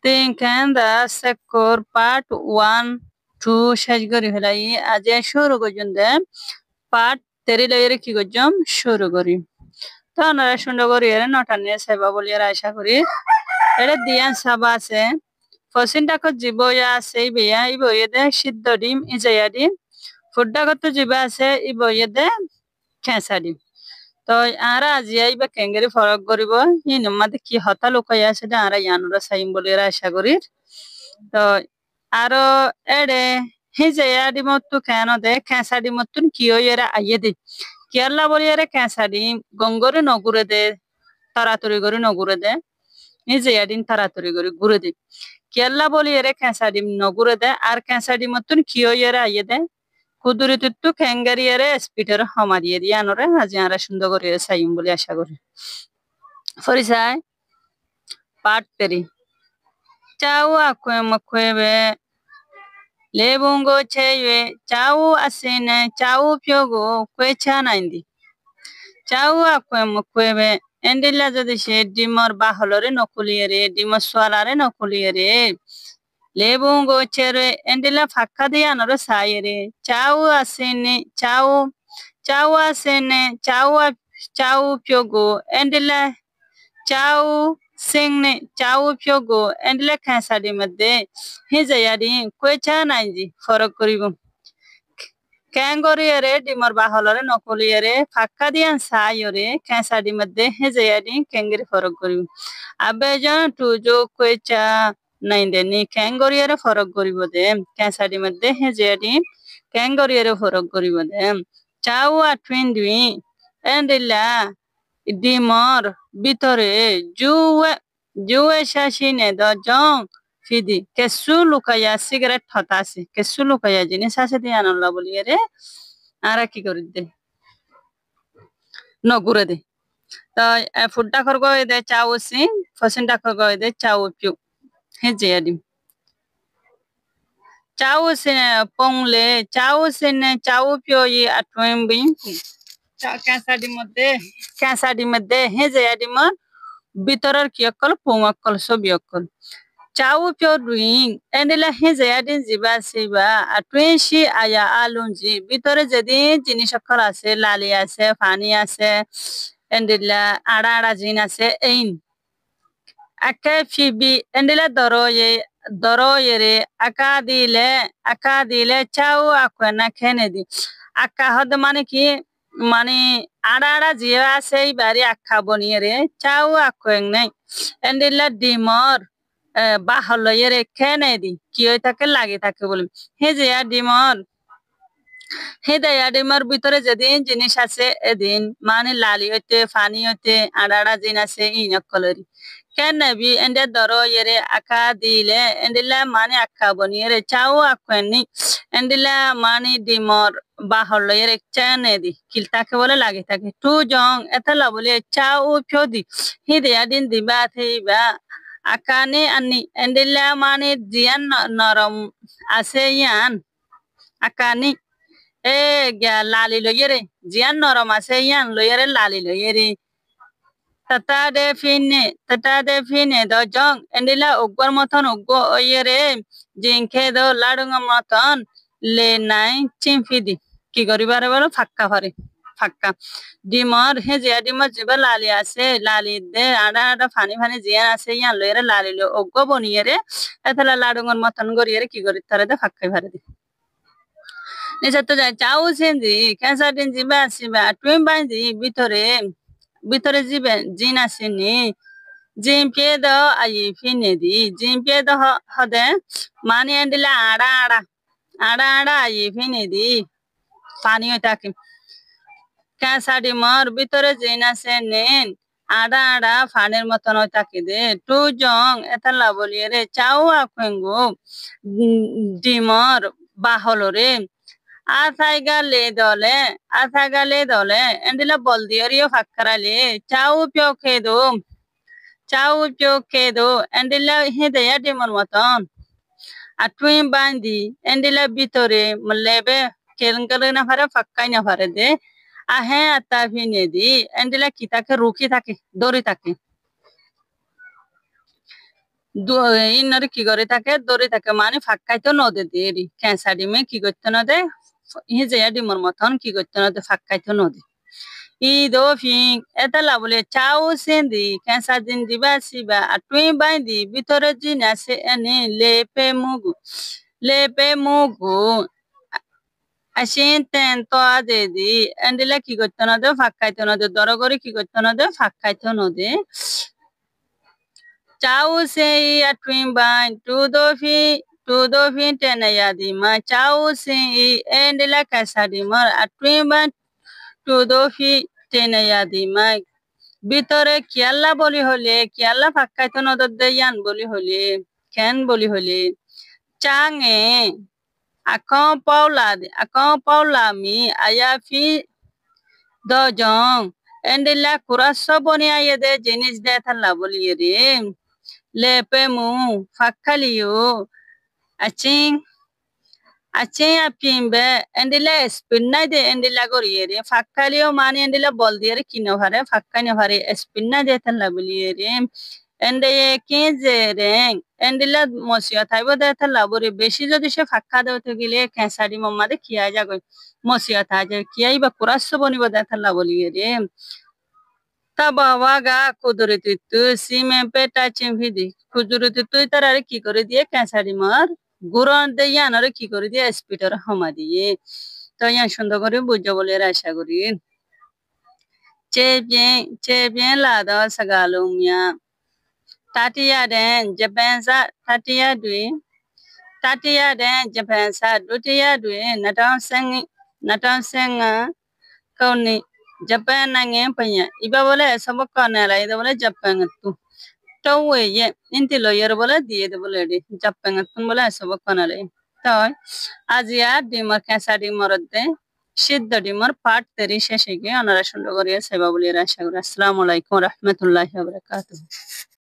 তিনখান্দা Sekar part 1 2 শেষ করি ফেলাই আজ শুরু পর্যন্ত পার্ট 3 লইরে কি করছম শুরু করি তো আপনারা সুন্দর করি নটা নিয়ে সেবা বলি আর আশা করি এটা দিয়ান সাবা আছে ফসিনটাকে জীব আছে এই বেয়া এই বইয়ে দে সিদ্ধ ডিম ইজাইয়া ডিম ফুড্ডাগত জীব আছে এই বইয়ে দে খেঁচা ডিম তো আরা আজি আইবা কেঙ্গেরি ফরক করিব ই নমাদে কি হতা লুকাই আছে আরা ইয়ানুরা সাইম বলি আর আশা করি তো আরো এড়ে হিজেয়া ডিমত্তু কেন দে খেঁচা ডিমত্তুন কিয় এরা আইয়ে দে কেরলা বলি এরা খেঁচা ডিম গঙ্গরে নগুরে দে তাড়াতাড়ি করে নগুরে দে হিজেয়া ডিম তাড়াতাড়ি করে ঘুরে দে কেরলা বলি এরা খেঁচা ডিম নগুরে দে আর খেঁচা ডিমত্তুন কিয় এরা আইয়ে দে কুদুরি তুত্তু খেঙ্গারি এরে স্পিডের হমারিয়ে দিয়ে আনরে আজি আরা সুন্দর করে সাইম বলে আশা করি ফরিসাই পার্ট 3 চাও আকwe makwebe lebungo chewe চাও asine চাও pyogo kwecha naindi চাও আকwe makwebe endilla যদি সে ডিমর বাহলরে নকুলিয়ে ডিমর সোয়ালারে নকুলিয়ে lebungo chere endilla fakka দিয়ে আনরে সাইরে চাও asine চাও asine চাও pyogo endilla চাও সিংনে চাও ফিয়োগো এন্ডলে খেসাডি মধ্যে হিজায়াডি কইছা নাইজি ফরক করিব ক্যাঙ্গরিয়ারে ডিমর বাহলরে নকলিয়ারে ফাক্কা দিয়ান সাইরে খেসাডি মধ্যে হিজায়াডি ক্যাঙ্গরি ফরক করিব আবেজন টুজো কইছা নাইন্দে নি ক্যাঙ্গরিয়ারে ফরক করিব দে খেসাডি মধ্যে হিজায়াডি ক্যাঙ্গরিয়ারে ফরক করিব দে চাও আটুইন দুই এন্ডিলা ডিমর ভিতরে জুয়ে শাসিনে দজং ফিদি কেসু লুকাইয়া সিগারেট হতাছে কেসু লুকাইয়া জিনিস আছে দিয়ে আনল্লা বলিয়ে রে আরা কি করি দে নগুরে দে তো ফুডটা খরগ দে চাও সিং ফসিনটা খরগ দে চাও পিউ হেজে আদিম চাও সিনে পংলে চাও সিনে চাও পিউ ই আটুইম বিং ক্যাঁসাডি মধ্যে হেজে ডিমর ভিতরের কি অকল পুং অকল ছবি অকল চাও পিও ডুইং এন্ডিলা হেজে ডিন জিবা সিবা টুয়েন্সি আয়া আলুঞ্জি ভিতরে যেদিন জিনিস অকল আছে লালি আছে পানি আছে এন্ডিলা আড়া আড়া জিন আছে এইন আকে ফিবি এন্ডিলা দরয়ে আকা দিলে চাও আকনা খেনে দি আকা হদ মানে কি মানে আড়া আড়া জিয়া আছে এই বাড়ি আখা বনিয়ে রে চাও আখেং নাই এন্ডিলা ডিমর বাহলয়ে রে খেনে দি কি হয়ে থাকে লাগে থাকে বলি হে যে ডিমর হে দেয়া ডিমর ভিতরে যেদিন জিনিস আছে এদিন মানে লালি হইতে ফানি হইতে আড়া আড়া জিন আছে ইনকলরি কেন বি এন্ডে ধরো এরে আকা দিলে এন্ডিলা মানে আখা বনিয়ে রে চাও আখেনি এন্ডিলা মানে ডিমর বাহল এর চেনে দি কিলতাকে বলে লাগে থাকে টু জং এতলা বলে চাও ফিওদি হি দেয়া দিন দিবা থইবা আকানে আনি এন্ডিলা মানে জিয়ান নরম আছে ইয়ান আকানি এ লালি লইরে জিয়ান নরম আছে ইয়ান লইরে লালি লইরে tata de fine do jong endila uggor moton uggo oyere jinkhe do ladunga moton le nai chimpidi কি করিবারে বলো ফাক্কা ভরে ফাক্কা ডিমর হে জিয়া ডিমর জিবা লালি আছে লালি দে আড়া আড়া ফানি ফানি জিয়া আছে ইয়ান লইরে লালি লো অগ্গ বনিয়ে রে এতলা লাডুঙ্গর মতন গড়িয়ে কি করি তারে দে ফাক্কাই ভরে দি নিচে তো যায় চাও সেন্দি ক্যান্সার দিন জিবা আসিবা টুইম বাইন্দি ভিতরে জিবেন জিন আসেনি জিন পেয়ে দাও আই ফিনে দি জিন পেয়ে দাও হদে মানি আন্ডিলা আড়া আড়া আই ফিনে দি পানি থাকে ক্যাঁসাডি মর ভিতরে জিন আছে নেন আড়া আড়া ফানের মতন থাকে দে টু জং এতলা বলিয়ে রে চাও আখেঙ্গু ডিমর বাহলরে আথাইগা লে দলে এন্ডিলা বল দিয়রিও ফাক্কারালে চাও পিও খেদো এন্ডিলা হেদেয়া ডিমর মতন আটুইম বান্দি এন্ডিলা ভিতরে মলেবে কেলঙ্কালে না পারে ফাক্কাই না পারে দে আহে আতা ভিনে দি এন্ডিলা কি থাকে রুকি থাকে দড়ি থাকে ইন্নরে কি করে থাকে দৌড়ে থাকে মানে ফাঁকাইতো নদে দেরি ক্যাঁচা ডিমে কি করতে নদে হিজেয়া ডিমর মতন কি করতে নদে ফাঁকাইতো নদে ই দো ফিং এতলা বলে চাও সেন্দি ক্যাঁচা দিন দিবা সিবা আর টুই বাইন্দি ভিতরে জিন আছে এনে লেপে মুগু আসিন তেন তো আদে দি এন্ডিলা কি করতে নদে ফাঁকাইতো নদে দর করে কি করতে নদে ফাঁকাইতো নদে Chau se a twin ban tu do fi tena ya di ma chau se and la casa di mar a twin ban tu do fi tena ya di ma ভিতরে কিয়াল্লা বলি হলে কিয়াল্লা ফাক্কাইতো নদর দেয়ান বলি হলে কেন বলি হলে চাঙে akong paula mi aya fi dojong endila kuraso boni ayede jinis de thalla boli re lepemu fakkaliyo aching aching apimbe endila spinna de endila goriyere fakkaliyo mani endila bol dire kino hare fakkani hare spinna de thalla boliyere ende ye kinzereng endila mosiya thaibo de thalla bori beshi jodi she fakka dewte gile kesari mamade kiya jago mosiya thaje kiyai ba kurasso bonibo de thalla boliyere তাবাওয়াগা কুদরতিতু সিমেম্পে টাচিম ভিদি কুদরতিতু তারারে কি করে দিয়ে ক্যাঁচারি মার গুরন দিয়ে আনারে কি করে দিয়ে স্পিডর হমা দিয়ে তো ইয়ান সুন্দর করে বুঝা বলে আশা করি চেবিয়ে লাদা সাগালুমিয়া তাটিয়া দেন তাটিয়া দেন জাপানসা দুটিয়া দুয়ে নাটাও সেঙ্গা kauni Japan na ngayon pa niya. Iba wala sa baka na ida wala Japan at to. Tawe ye inti lawyer wala diye de wala di Japan at wala sa baka na lai. Taw Asia dimar kasa dimar de Shidda dimar part teri sheshe ge anara shundo goriya seba boli rasha gora. Assalamu alaikum warahmatullahi wabarakatuh.